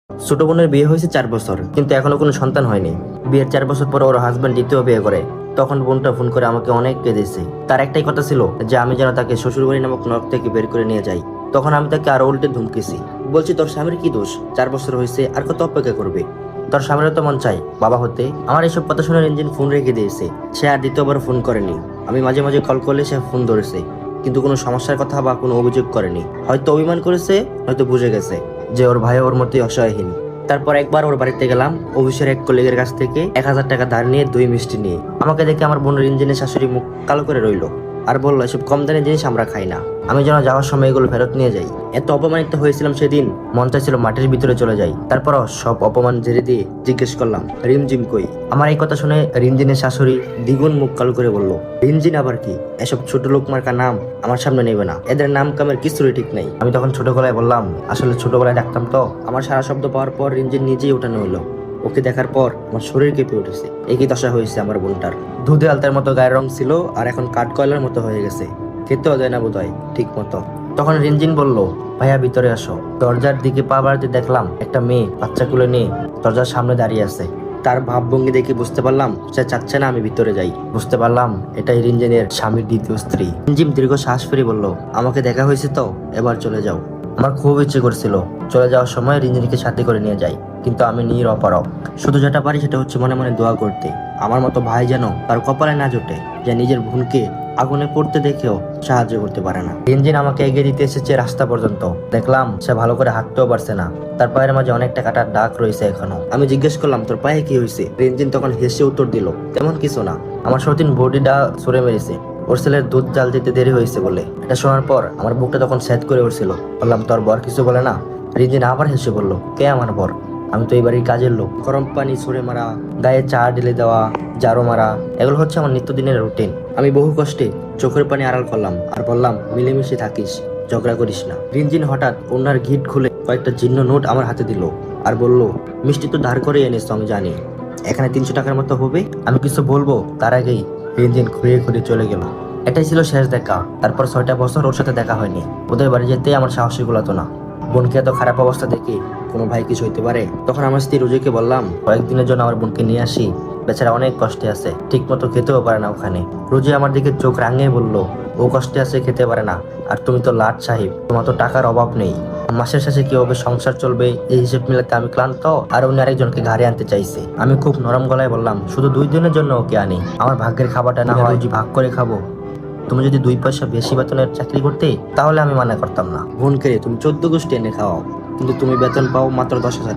ছোট বোনের বিয়ে হয়েছে 4 বছর, কিন্তু এখনো কোনো সন্তান হয়নি। বিয়ের 4 বছর পর ওর হাজবেন্ড দ্বিতীয় বিয়ে করে। তখন বোনটা ফোন করে আমাকে অনেক কেঁদেছে। তার একটাই কথা ছিল যে আমি যেন তাকে শ্বশুরবাড়ি নামক নরক থেকে বের করে নিয়ে যাই। তখন আমি তাকে আরো উল্টে ধমকেছি, বলছি তোর স্বামীর কি দোষ? 4 বছর হয়েছে, আর কত অপেক্ষা করবে? তোর স্বামীরও তো মন চাই বাবা হতে। আমার এইসব কথা শুনে ইঞ্জিন ফোন রেখে দিয়েছে। সে আর দ্বিতীয়বার ফোন করেনি। আমি মাঝে মাঝে কল করলে সে ফোন ধরেছে, কিন্তু কোনো সমস্যার কথা বা কোনো অভিযোগ করেনি। হয়তো অভিমান করেছে, হয়তো বুঝে গেছে যে ওর ভাই ওর মতোই অসহায়হীন। তারপর একবার ওর বাড়িতে গেলাম, অফিসের এক কলিগের কাছ থেকে 1000 টাকা ধার নিয়ে 2 মিষ্টি নিয়ে। আমাকে দেখে আমার বোনের ইঞ্জিনের শাশুড়ি মুখ কালো করে রইলো আর বললো, এসব কম দানের জিনিস আমরা খাই না। আমি যেন যাওয়ার সময় এগুলো ফেরত নিয়ে যাই। এত অপমানিত হয়েছিলাম সেদিন, মন চাইছিল মাটির ভিতরে চলে যাই। তারপরও সব অপমান ঝেড়ে দিয়ে জিজ্ঞেস করলাম, রিমঝিম কই? আমার এই কথা শুনে রিমঝিনের শাশুড়ি দ্বিগুণ মুখ কালো করে বলল, রিমঝিন আবার কি? এসব ছোট লোক মার্কা নাম আমার সামনে নেবে না। এদের নাম কামের কিছুরই ঠিক নেই। আমি তখন ছোট গলায় বললাম, আসলে ছোটবেলায় ডাকতাম তো। আমার সারা শব্দ পাওয়ার পর রিমঝিন নিজেই উঠানো হলো। ওকে দেখার পর আমার শরীর কেঁপে উঠেছে। একই দশা হয়েছে আমার বোনটার। দুধে আলতার মতো গায়ের রং ছিল, আর এখন কাঠ কয়লার মতো হয়ে গেছে। খেতেও দেয় না বোধহয় ঠিক মতো। তখন রিমঝিন বলল, ভাইয়া ভিতরে আসো। দরজার দিকে পা বাড়াতে দেখলাম একটা মেয়ে বাচ্চা কুলে নিয়ে দরজার সামনে দাঁড়িয়ে আছে। তার ভাবভঙ্গি দেখে বুঝতে পারলাম সে চাচ্ছে না আমি ভিতরে যাই। বুঝতে পারলাম এটাই রিমঝিনের স্বামীর দ্বিতীয় স্ত্রী। রিমঝিম দীর্ঘ শ্বাস ফেলে বলল, আমাকে দেখা হয়েছে তো, এবার চলে যাও। আমার খুব ইচ্ছে করছিল চলে যাওয়ার সময় রিমঝিনকে সাথে করে নিয়ে যাই, কিন্তু আমি নিরপরাধ। শুধু যেটা পারি সেটা হচ্ছে মনে মনে দোয়া করতে, আমার মতো ভাই যেন তার কপালে না জোটে, যে নিজের বোনকে আগুনে পড়তে দেখেও সাহায্য করতে পারে না। রিমঝিন আমাকে এগিয়ে দিতে এসেছে রাস্তা পর্যন্ত। দেখলাম সে ভালো করে হাঁটতেও পারছে না, তার পায়ের মাঝে অনেকটা কাটার দাগ রয়েছে এখনো। আমি জিজ্ঞেস করলাম, তোর পায়ে কি হয়েছে? রিমঝিন তখন হেসে উত্তর দিল, তেমন কিছু না, আমার সতীন বডিটা সরে মেরেছে। ওর ছেলের দুধ জাল দিতে দেরি হয়েছে বলে। এটা শোনার পর আমার বুকটা তখন সেট করে উঠছিল। বললাম, তোর বর কিছু বলে না? রিমঝিন আবার হেসে বলল, কে আমার বর? আমি তো এই বাড়ির কাজের লোক। গরম পানি ছুঁড়ে মারা, গায়ে চা ঢেলে দেওয়া, জারো মারা, এগুলো হচ্ছে আমার নিত্যদিনের রুটিন। আমি বহু কষ্টে চোখের পানি আড়াল করলাম আর বললাম, মিলেমিশে থাকিস, ঝগড়া করিস না। রিমঝিন হঠাৎ ওনার ঘিট খুলে কয়েকটা জীর্ণ নোট আমার হাতে দিল আর বলল, মিষ্টি তো ধার করে এনেছ আমি জানি, এখানে 300 টাকার মতো হবে। আমি কিছু বলবো তার আগেই রিমঝিন ঘুরিয়ে ঘুরিয়ে চলে গেল। এটাই ছিল শেষ দেখা। তারপর 6টা বছর ওর সাথে দেখা হয়নি। ওদের বাড়ি যেতেই আমার সাহসী গুলাতো না। বোনকে এত খারাপ অবস্থা দেখে কোনো ভাই কিছু হইতে পারে? তখন আমার স্ত্রী রোজিকে বললাম, কয়েকদিনের জন্য আমার বোনকে নিয়ে আসি, বেচারা অনেক কষ্টে আছে, ঠিক মতো খেতেও পারে না ওখানে। রোজি আমার দিকে চোখ রাঙিয়ে বলল, ও কষ্টে আছে, খেতে পারে না, আর তুমি তো লাট সাহেব, তোমার তো টাকার অভাব নেই। মাসের শেষে কিভাবে সংসার চলবে এই হিসেব মিলাতে আমি ক্লান্ত। আর উনি আরেকজনকে ঘাড়ে আনতে চাইছে। আমি খুব নরম গলায় বললাম, শুধু 2 দিনের জন্য ওকে আনি, আমার ভাগ্যের খাবারটা না হয় রোজি ভাগ করে খাবো। তুমি যদি 2 পয়সা বেশি বেতনের চাকরি করতে তাহলে আমি মানা করতাম না। বোনকে তুমি 14 গোষ্ঠী এনে খাওয়াও, কিন্তু তুমি বেতন পাও মাত্র 10,000।